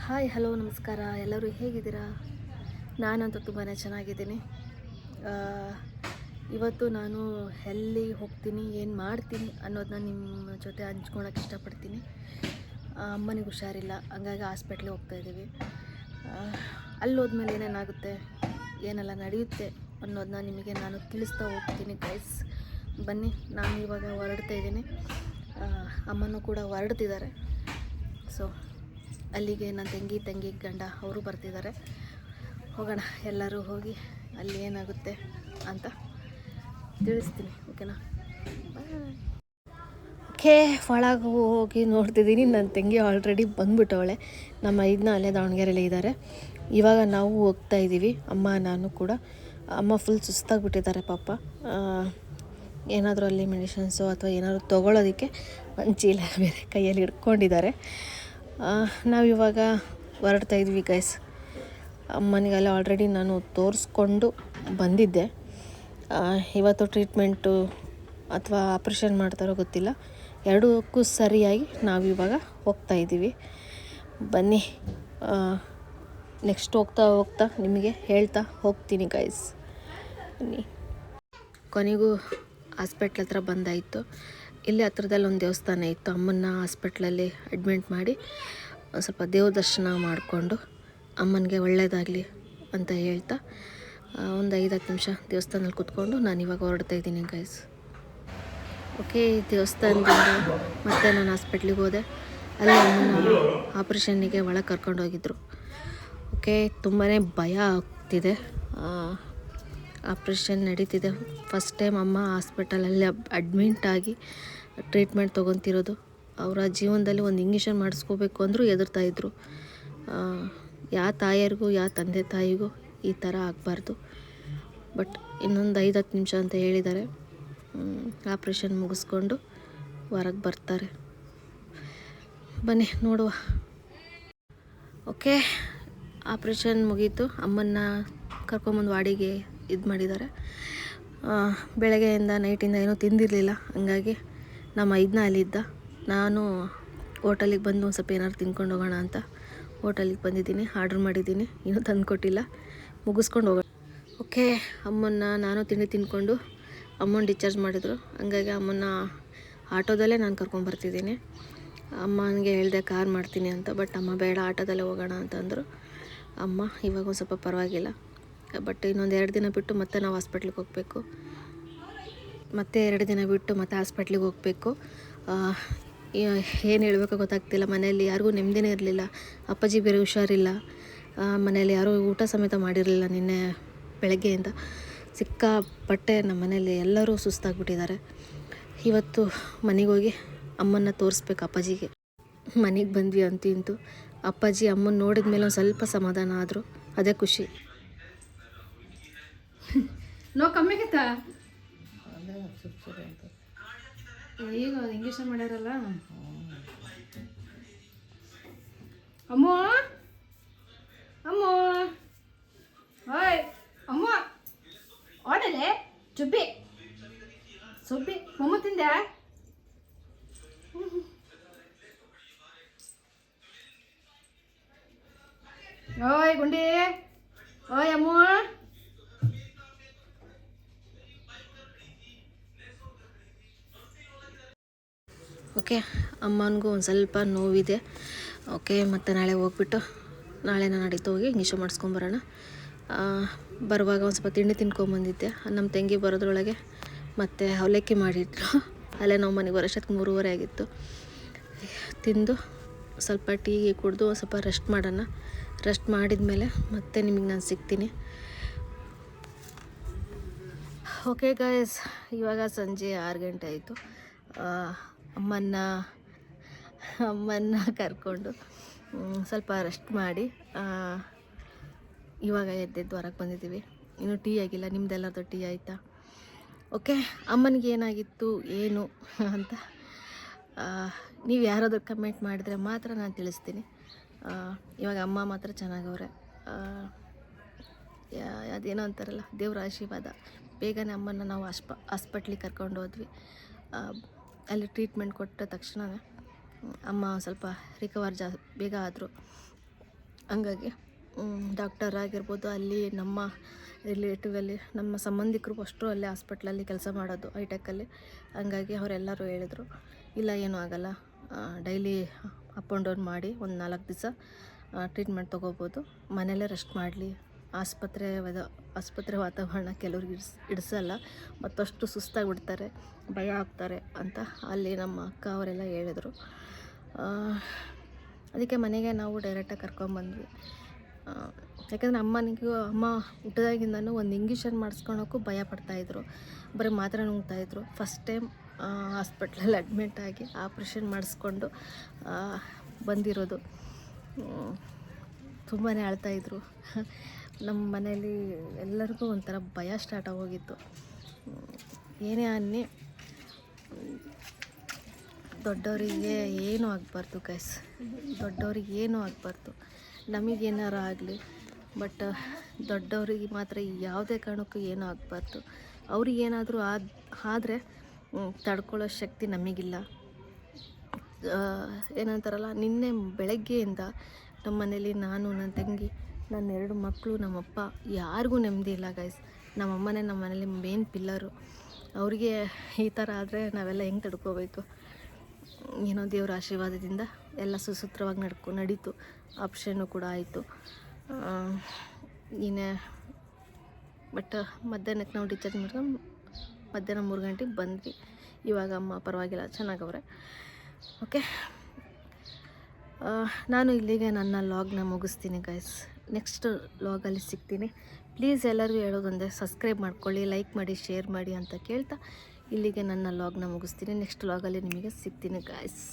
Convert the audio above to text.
Hi hello ನಮಸ್ಕಾರ. ಎಲ್ಲರೂ ಹೇಗಿದ್ದೀರಾ? ನಾನಂತೂ ತುಂಬಾ ಚೆನ್ನಾಗಿದ್ದೀನಿ. ಇವತ್ತು ನಾನು ಎಲ್ಲಿ ಹೋಗ್ತೀನಿ, ಏನು ಮಾಡ್ತೀನಿ ಅನ್ನೋದನ್ನ ನಿಮ್ಮ ಜೊತೆ ಹಂಚ್ಕೊಳಕ್ಕೆ ಇಷ್ಟಪಡ್ತೀನಿ. ಅಮ್ಮನಿಗೆ ಹುಷಾರಿಲ್ಲ, ಹಂಗಾಗಿ ಹಾಸ್ಪಿಟ್ಲಿಗೆ ಹೋಗ್ತಾಯಿದ್ದೀವಿ. ಅಲ್ಲಿ ಹೋದ್ಮೇಲೆ ಏನೇನಾಗುತ್ತೆ, ಏನೆಲ್ಲ ನಡೆಯುತ್ತೆ ಅನ್ನೋದನ್ನ ನಿಮಗೆ ನಾನು ತಿಳಿಸ್ತಾ ಹೋಗ್ತೀನಿ ಗೈಸ್. ಬನ್ನಿ, ನಾನು ಇವಾಗ ಹೊರಡ್ತಾ ಇದ್ದೀನಿ. ಅಮ್ಮನೂ ಕೂಡ ಹೊರಡ್ತಿದ್ದಾರೆ. ಸೊ ಅಲ್ಲಿಗೆ ನನ್ನ ತಂಗಿ ಗಂಡ ಅವರು ಬರ್ತಿದ್ದಾರೆ. ಹೋಗೋಣ, ಎಲ್ಲರೂ ಹೋಗಿ ಅಲ್ಲಿ ಏನಾಗುತ್ತೆ ಅಂತ ತಿಳಿಸ್ತೀನಿ. ಓಕೆನಾ? ಓಕೆ, ಒಳಗೆ ಹೋಗಿ ನೋಡ್ತಿದ್ದೀನಿ. ನನ್ನ ತಂಗಿ ಆಲ್ರೆಡಿ ಬಂದ್ಬಿಟ್ಟವಳೆ. ನಮ್ಮ ಇದನ್ನ ಅಲ್ಲೇ ದಾವಣಗೆರೆಯಲ್ಲೇ ಇದ್ದಾರೆ. ಇವಾಗ ನಾವು ಹೋಗ್ತಾ ಇದ್ದೀವಿ, ಅಮ್ಮ ನಾನು ಕೂಡ. ಅಮ್ಮ ಫುಲ್ ಸುಸ್ತಾಗಿಬಿಟ್ಟಿದ್ದಾರೆ ಪಾಪ. ಏನಾದರೂ ಅಲ್ಲಿ ಮೆಡಿಷನ್ಸು ಅಥವಾ ಏನಾದರೂ ತೊಗೊಳೋದಕ್ಕೆ ಒಂದು ಚೀಲ ಬೇರೆ ಕೈಯಲ್ಲಿ ಹಿಡ್ಕೊಂಡಿದ್ದಾರೆ. ನಾವಿವಾಗ ಹೊರಡ್ತಾ ಇದ್ವಿ ಗೈಸ್. ಅಮ್ಮನಿಗೆಲ್ಲ ಆಲ್ರೆಡಿ ನಾನು ತೋರಿಸ್ಕೊಂಡು ಬಂದಿದ್ದೆ. ಇವತ್ತು ಟ್ರೀಟ್ಮೆಂಟು ಅಥವಾ ಆಪ್ರೇಷನ್ ಮಾಡ್ತಾರೋ ಗೊತ್ತಿಲ್ಲ, ಎರಡಕ್ಕೂ ಸರಿಯಾಗಿ ನಾವಿವಾಗ ಹೋಗ್ತಾಯಿದ್ದೀವಿ. ಬನ್ನಿ, ನೆಕ್ಸ್ಟ್ ಹೋಗ್ತಾ ನಿಮಗೆ ಹೇಳ್ತಾ ಹೋಗ್ತೀನಿ ಗೈಸ್. ಬನ್ನಿ. ಕೊನೆಗೂ ಹಾಸ್ಪಿಟ್ಲ್ ಹತ್ರ ಬಂದಾಯಿತು. ಇಲ್ಲಿ ಹತ್ರದಲ್ಲಿ ಒಂದು ದೇವಸ್ಥಾನ ಇತ್ತು. ಅಮ್ಮನ್ನ ಹಾಸ್ಪಿಟ್ಲಲ್ಲಿ ಅಡ್ಮಿಟ್ ಮಾಡಿ ಸ್ವಲ್ಪ ದೇವ್ರ ದರ್ಶನ ಮಾಡಿಕೊಂಡು ಅಮ್ಮನಿಗೆ ಒಳ್ಳೆಯದಾಗಲಿ ಅಂತ ಹೇಳ್ತಾ ಒಂದು 5-10 ನಿಮಿಷ ದೇವಸ್ಥಾನದಲ್ಲಿ ಕೂತ್ಕೊಂಡು ನಾನು ಇವಾಗ ಹೊರಡ್ತಾ ಇದ್ದೀನಿ ಗೈಸ್. ಓಕೆ, ದೇವಸ್ಥಾನದಿಂದ ಮತ್ತೆ ನಾನು ಹಾಸ್ಪಿಟ್ಲಿಗೆ ಹೋದೆ. ಅಲ್ಲಿ ಅಮ್ಮನ ಆಪ್ರೇಷನ್ನಿಗೆ ಒಳಗೆ ಕರ್ಕೊಂಡೋಗಿದ್ರು. ಓಕೆ, ತುಂಬಾ ಭಯ ಆಗ್ತಿದೆ. ಆಪ್ರೇಷನ್ ನಡೀತಿದೆ. ಫಸ್ಟ್ ಟೈಮ್ ಅಮ್ಮ ಹಾಸ್ಪಿಟಲಲ್ಲಿ ಅಡ್ಮಿಂಟಾಗಿ ಟ್ರೀಟ್ಮೆಂಟ್ ತೊಗೊತಿರೋದು. ಅವರ ಜೀವನದಲ್ಲಿ ಒಂದು ಇಂಜೆಕ್ಷನ್ ಮಾಡಿಸ್ಕೋಬೇಕು ಅಂದರೂ ಹೆದರ್ತಾಯಿದ್ರು. ಯಾವ ತಾಯಿಯರಿಗೂ ಯಾವ ತಂದೆ ತಾಯಿಗೂ ಈ ಥರ ಆಗಬಾರ್ದು. ಬಟ್ ಇನ್ನೊಂದು 5-10 ನಿಮಿಷ ಅಂತ ಹೇಳಿದ್ದಾರೆ. ಆಪ್ರೇಷನ್ ಮುಗಿಸ್ಕೊಂಡು ಹೊರಗೆ ಬರ್ತಾರೆ. ಬನ್ನಿ ನೋಡುವ. ಓಕೆ, ಆಪ್ರೇಷನ್ ಮುಗೀತು. ಅಮ್ಮನ್ನ ಕರ್ಕೊಂಬಂದು ವಾಡಿಗೆ ಇದು ಮಾಡಿದ್ದಾರೆ. ಬೆಳಗ್ಗೆಯಿಂದ ನೈಟಿಂದ ಏನೂ ತಿಂದಿರಲಿಲ್ಲ, ಹಂಗಾಗಿ ನಮ್ಮ ಇದನ್ನ ಅಲ್ಲಿದ್ದ. ನಾನು ಹೋಟೆಲಿಗೆ ಬಂದು ಒಂದು ಸ್ವಲ್ಪ ಏನಾದ್ರು ತಿನ್ಕೊಂಡು ಹೋಗೋಣ ಅಂತ ಹೋಟೆಲಿಗೆ ಬಂದಿದ್ದೀನಿ. ಆರ್ಡ್ರ್ ಮಾಡಿದ್ದೀನಿ, ಇನ್ನೂ ತಂದು ಕೊಟ್ಟಿಲ್ಲ, ಮುಗಿಸ್ಕೊಂಡು ಹೋಗೋಣ. ಓಕೆ, ಅಮ್ಮನ್ನ ನಾನು ತಿಂಡಿ ತಿಂದ್ಕೊಂಡು ಅಮ್ಮನ ಡಿಸ್ಚಾರ್ಜ್ ಮಾಡಿದರು. ಹಂಗಾಗಿ ಅಮ್ಮನ್ನ ಆಟೋದಲ್ಲೇ ನಾನು ಕರ್ಕೊಂಬರ್ತಿದ್ದೀನಿ. ಅಮ್ಮನಿಗೆ ಹೇಳಿದೆ ಕಾರ್ ಮಾಡ್ತೀನಿ ಅಂತ, ಬಟ್ ಅಮ್ಮ ಬೇಡ ಆಟೋದಲ್ಲೇ ಹೋಗೋಣ ಅಂತಂದರು. ಅಮ್ಮ ಇವಾಗ ಒಂದು ಸ್ವಲ್ಪ ಪರವಾಗಿಲ್ಲ. ಬಟ್ ಇನ್ನೊಂದು 2 ದಿನ ಬಿಟ್ಟು ಮತ್ತೆ ನಾವು ಹಾಸ್ಪಿಟ್ಲಿಗೆ ಹೋಗಬೇಕು. ಮತ್ತೆ 2 ದಿನ ಬಿಟ್ಟು ಮತ್ತೆ ಹಾಸ್ಪಿಟ್ಲಿಗೆ ಹೋಗಬೇಕು. ಏನು ಹೇಳಬೇಕೋ ಗೊತ್ತಾಗ್ತಿಲ್ಲ. ಮನೆಯಲ್ಲಿ ಯಾರಿಗೂ ನೆಮ್ಮದಿನೇ ಇರಲಿಲ್ಲ. ಅಪ್ಪಾಜಿ ಬೇರೆ ಹುಷಾರಿಲ್ಲ. ಮನೆಯಲ್ಲಿ ಯಾರೂ ಊಟ ಸಮೇತ ಮಾಡಿರಲಿಲ್ಲ ನಿನ್ನೆ ಬೆಳಗ್ಗೆಯಿಂದ. ಸಿಕ್ಕಾಪಟ್ಟೆ ನಮ್ಮ ಮನೆಯಲ್ಲಿ ಎಲ್ಲರೂ ಸುಸ್ತಾಗ್ಬಿಟ್ಟಿದ್ದಾರೆ. ಇವತ್ತು ಮನೆಗೆ ಹೋಗಿ ಅಮ್ಮನ್ನ ತೋರಿಸ್ಬೇಕು ಅಪ್ಪಾಜಿಗೆ. ಮನೆಗೆ ಬಂದ್ವಿ ಅಂತೂ ಇಂತೂ. ಅಪ್ಪಾಜಿ ಅಮ್ಮನ ನೋಡಿದ ಮೇಲೆ ಒಂದು ಸ್ವಲ್ಪ ಸಮಾಧಾನ ಆದರು, ಅದೇ ಖುಷಿ. ನೋ ಕಮ್ಮಿ ಆಗೈತಾ? ಈಗ ಇಂಜೆಕ್ಷನ್ ಮಾಡ್ಯಾರಲ್ಲ. ಅಮ್ಮೋ ಅಮ್ಮೋ, ಹಾಯ್ ಅಮ್ಮ, ಓಡಲೆ ಚುಬ್ಬಿ ಸುಬ್ಬಿ ಮೊಮ್ಮ ತಿಂದೆ? ಓಯ್ ಗುಂಡಿ, ಓಯ್ ಅಮ್ಮ. ಓಕೆ, ಅಮ್ಮನಿಗೂ ಒಂದು ಸ್ವಲ್ಪ ನೋವಿದೆ. ಓಕೆ, ಮತ್ತು ನಾಳೆ ಹೋಗ್ಬಿಟ್ಟು ನಾಳೆ ನಾನು ನಡೀತಾ ಹೋಗಿ ಇಂಜೆಕ್ಷನ್ ಮಾಡಿಸ್ಕೊಂಬರೋಣ. ಬರುವಾಗ ಒಂದು ಸ್ವಲ್ಪ ತಿಂಡಿ ತಿನ್ಕೊಂಬಂದಿದ್ದೆ. ನಮ್ಮ ತಂಗಿ ಬರೋದ್ರೊಳಗೆ ಮತ್ತು ಅವಲಕ್ಕಿ ಮಾಡಿದ್ರು. ಅಲ್ಲೇ ನಾವು ಮನೆಗೆ ಬರೋಷ್ಟೊತ್ತಿಗೆ 3:30 ಆಗಿತ್ತು. ತಿಂದು ಸ್ವಲ್ಪ ಟೀ ಕುಡಿದು ಸ್ವಲ್ಪ ರೆಸ್ಟ್ ಮಾಡೋಣ. ರೆಸ್ಟ್ ಮಾಡಿದ ಮೇಲೆ ಮತ್ತೆ ನಿಮಗೆ ನಾನು ಸಿಗ್ತೀನಿ. ಓಕೆ ಗಾಯ್ಸ್, ಇವಾಗ ಸಂಜೆ 6 ಗಂಟೆ ಆಯಿತು. ಅಮ್ಮನ್ನ ಕರ್ಕೊಂಡು ಸ್ವಲ್ಪ ರೆಸ್ಟ್ ಮಾಡಿ ಇವಾಗ ಎದ್ದೆದ್ದು ಹೊರಗೆ ಬಂದಿದ್ದೀವಿ. ಇನ್ನೂ ಟೀ ಆಗಿಲ್ಲ. ನಿಮ್ಮದೆಲ್ಲರದ್ದು ಟೀ ಆಯಿತಾ? ಓಕೆ, ಅಮ್ಮನಿಗೆ ಏನಾಗಿತ್ತು ಏನು ಅಂತ ನೀವು ಯಾರಾದರೂ ಕಮೆಂಟ್ ಮಾಡಿದರೆ ಮಾತ್ರ ನಾನು ತಿಳಿಸ್ತೀನಿ. ಇವಾಗ ಅಮ್ಮ ಮಾತ್ರ ಚೆನ್ನಾಗವ್ರೆ. ಅದೇನೋ ಅಂತಾರಲ್ಲ, ದೇವ್ರ ಆಶೀರ್ವಾದ. ಬೇಗನೆ ಅಮ್ಮನ ನಾವು ಹಾಸ್ಪಿಟ್ಲಿಗೆ ಕರ್ಕೊಂಡು ಹೋದ್ವಿ. ಅಲ್ಲಿ ಟ್ರೀಟ್ಮೆಂಟ್ ಕೊಟ್ಟ ತಕ್ಷಣ ಅಮ್ಮ ಸ್ವಲ್ಪ ರಿಕವರ್ ಬೇಗ ಆದರು. ಹಂಗಾಗಿ ಡಾಕ್ಟರ್ ಆಗಿರ್ಬೋದು, ಅಲ್ಲಿ ನಮ್ಮ ರಿಲೇಟಿವಲ್ಲಿ ನಮ್ಮ ಸಂಬಂಧಿಕರು ಅಷ್ಟರು ಅಲ್ಲೇ ಹಾಸ್ಪಿಟ್ಲಲ್ಲಿ ಕೆಲಸ ಮಾಡೋದು ಹೈಟೆಕ್ಕಲ್ಲಿ. ಹಂಗಾಗಿ ಅವರೆಲ್ಲರೂ ಹೇಳಿದರು, ಇಲ್ಲ ಏನೂ ಆಗೋಲ್ಲ, ಡೈಲಿ ಅಪ್ ಆ್ಯಂಡ್ ಡೌನ್ ಮಾಡಿ ಒಂದು 4 ದಿವಸ ಟ್ರೀಟ್ಮೆಂಟ್ ತೊಗೋಬೋದು, ಮನೆಯಲ್ಲೇ ರೆಸ್ಟ್ ಮಾಡಲಿ. ಆಸ್ಪತ್ರೆ ವಾತಾವರಣ ಕೆಲವ್ರಿಗೆ ಹಿಡಿಸಲ್ಲ, ಮತ್ತಷ್ಟು ಸುಸ್ತಾಗಿಬಿಡ್ತಾರೆ, ಭಯ ಆಗ್ತಾರೆ ಅಂತ ಅಲ್ಲಿ ನಮ್ಮ ಅಕ್ಕ ಅವರೆಲ್ಲ ಹೇಳಿದರು. ಅದಕ್ಕೆ ಮನೆಗೆ ನಾವು ಡೈರೆಕ್ಟಾಗಿ ಕರ್ಕೊಂಬಂದ್ವಿ. ಯಾಕಂದರೆ ಅಮ್ಮ ಹುಟ್ಟಿದಾಗಿಂದನೂ ಒಂದು ಇಂಜೆಕ್ಷನ್ ಮಾಡಿಸ್ಕೊಳೋಕ್ಕೂ ಭಯ ಪಡ್ತಾಯಿದ್ರು, ಬರೀ ಮಾತ್ರೆ ನುಂಗ್ತಾಯಿದ್ರು. ಫಸ್ಟ್ ಟೈಮ್ ಹಾಸ್ಪಿಟ್ಲಲ್ಲಿ ಅಡ್ಮಿಟ್ ಆಗಿ ಆಪ್ರೇಷನ್ ಮಾಡಿಸ್ಕೊಂಡು ಬಂದಿರೋದು. ತುಂಬಾ ಅಳ್ತಾಯಿದ್ರು. ನಮ್ಮ ಮನೇಲಿ ಎಲ್ಲರಿಗೂ ಒಂಥರ ಭಯ ಸ್ಟಾರ್ಟ್ ಆಗೋಗಿತ್ತು. ಏನೇ ಅನ್ನಿ ದೊಡ್ಡವರಿಗೆ ಏನೂ ಆಗಬಾರ್ದು ಗೈಸ್, ದೊಡ್ಡವ್ರಿಗೆ ಏನೂ ಆಗಬಾರ್ದು, ನಮಗೇನಾರ ಆಗಲಿ, ಬಟ್ ದೊಡ್ಡವ್ರಿಗೆ ಮಾತ್ರ ಯಾವುದೇ ಕಾರಣಕ್ಕೂ ಏನೂ ಆಗಬಾರ್ದು. ಅವ್ರಿಗೇನಾದರೂ ಆದರೆ ತಡ್ಕೊಳ್ಳೋ ಶಕ್ತಿ ನಮಗಿಲ್ಲ. ಏನಂತಾರಲ್ಲ, ನಿನ್ನೆ ಬೆಳಗ್ಗೆಯಿಂದ ನಮ್ಮ ಮನೇಲಿ ನಾನು, ನನ್ನ ತಂಗಿ, ನನ್ನ 2 ಮಕ್ಕಳು, ನಮ್ಮಪ್ಪ ಯಾರಿಗೂ ನೆಮ್ಮದಿ ಇಲ್ಲ ಗೈಸ್. ನಮ್ಮಮ್ಮನೇ ನಮ್ಮ ಮನೇಲಿ ಮೇನ್ ಪಿಲ್ಲರು. ಅವ್ರಿಗೆ ಈ ಥರ ಆದರೆ ನಾವೆಲ್ಲ ಹೆಂಗೆ ತಡ್ಕೋಬೇಕು? ಏನೋ ದೇವ್ರ ಆಶೀರ್ವಾದದಿಂದ ಎಲ್ಲ ಸುಸೂತ್ರವಾಗಿ ನಡೀತು. ಆಪ್ಷನ್ನು ಕೂಡ ಆಯಿತು. ಬಟ್ ಮಧ್ಯಾಹ್ನಕ್ಕೆ ನಾವು ಡಿಸ್ಚಾರ್ಜ್ ಮಾಡ್ಕೊಂಡು ಮಧ್ಯಾಹ್ನ 3 ಗಂಟೆಗೆ ಬಂದ್ವಿ. ಇವಾಗ ಅಮ್ಮ ಪರವಾಗಿಲ್ಲ, ಚೆನ್ನಾಗವ್ರೆ. ಓಕೆ, ನಾನು ಇಲ್ಲಿಗೆ ನನ್ನ ಲಾಗ್ನ ಮುಗಿಸ್ತೀನಿ ಗೈಸ್. ನೆಕ್ಸ್ಟ್ ಲಾಗಲ್ಲಿ ಸಿಗ್ತೀನಿ. ಪ್ಲೀಸ್ ಎಲ್ಲರಿಗೂ ಹೇಳೋದೊಂದೇ, ಸಬ್ಸ್ಕ್ರೈಬ್ ಮಾಡ್ಕೊಳ್ಳಿ, ಲೈಕ್ ಮಾಡಿ, ಶೇರ್ ಮಾಡಿ ಅಂತ ಕೇಳ್ತಾ ಇಲ್ಲಿಗೆ ನನ್ನ ಲಾಗ್ನ ಮುಗಿಸ್ತೀನಿ. ನೆಕ್ಸ್ಟ್ ಲಾಗಲ್ಲಿ ನಿಮಗೆ ಸಿಗ್ತೀನಿ ಗೈಸ್.